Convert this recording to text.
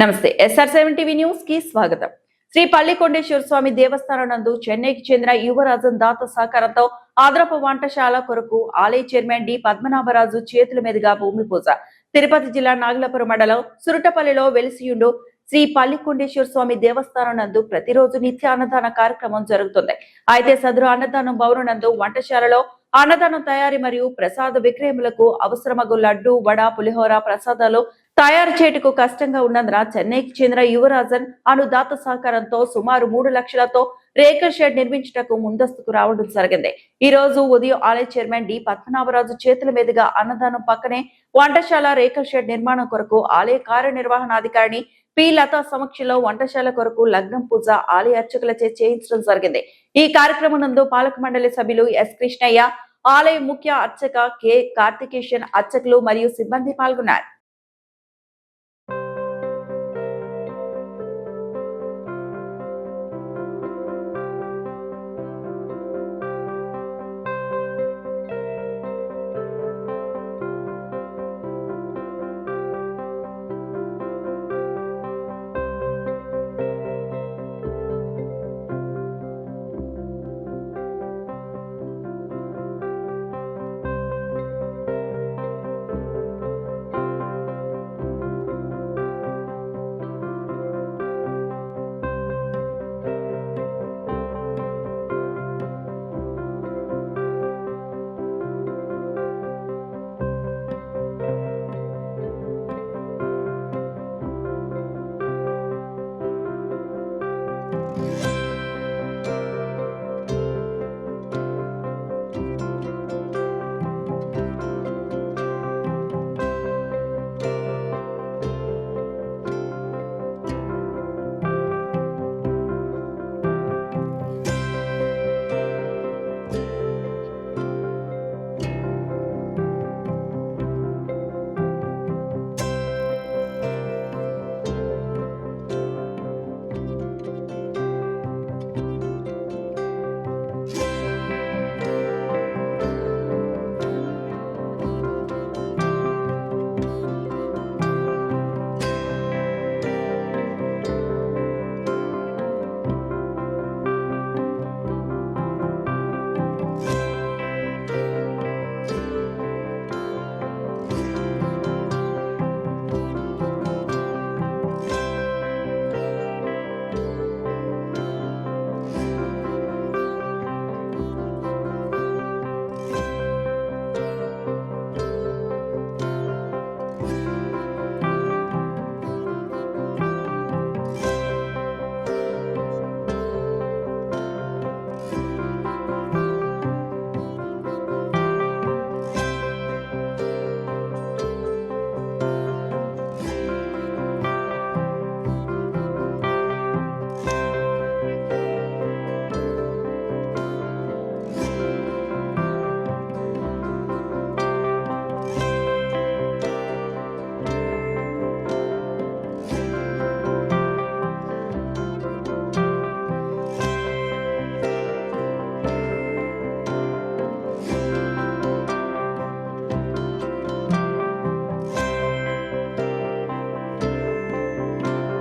నమస్తే SR7 TV news కి స్వాగతం. శ్రీ పల్లికొండేశ్వర స్వామి దేవస్థానం నందు చెన్నైకి చెందిన యువరాజన్ దాత సహకారంతో ఆదరపు వంటశాల కొరకు ఆలయ చైర్మన్ డి పద్మనాభరాజు చేతుల మీదుగా భూమి పూజ. తిరుపతి జిల్లా నాగలాపురం మండలం సురటపల్లిలో వెలిసియుండు శ్రీ పల్లికొండేశ్వర స్వామి దేవస్థానం నందు ప్రతిరోజు నిత్య అన్నదాన కార్యక్రమం జరుగుతుంది. అయితే సదరు అన్నదానం భవనం నందు వంటశాలలో అన్నదానం తయారీ మరియు ప్రసాద విక్రయములకు అవసరమగు లడ్డు, వడ, పులిహోర ప్రసాదాలు తయారు చేయుటకు కష్టంగా ఉన్నందున చెన్నైకి చెందిన యువరాజన్ అను దాత సహకారంతో సుమారు 3 లక్షలతో రేకుల షెడ్ నిర్మించుటకు ముందస్తుకు రావడం జరిగింది. ఈ రోజు ఉదయం ఆలయ చైర్మన్ డి పద్మనాభరాజు చేతుల మీదుగా అన్నదానం పక్కనే వంటశాల రేకుల షెడ్ నిర్మాణం కొరకు ఆలయ కార్యనిర్వహణాధికారిని పి లతా సమక్షంలో వంటశాల కొరకు లగ్నం పూజ ఆలయ అర్చకులచే చేయించడం జరిగింది. ఈ కార్యక్రమం నందు పాలక మండలి సభ్యులు ఎస్ కృష్ణయ్య, ఆలయ ముఖ్య అర్చక కె కార్తికేషన్, అర్చకులు మరియు సిబ్బంది పాల్గొన్నారు.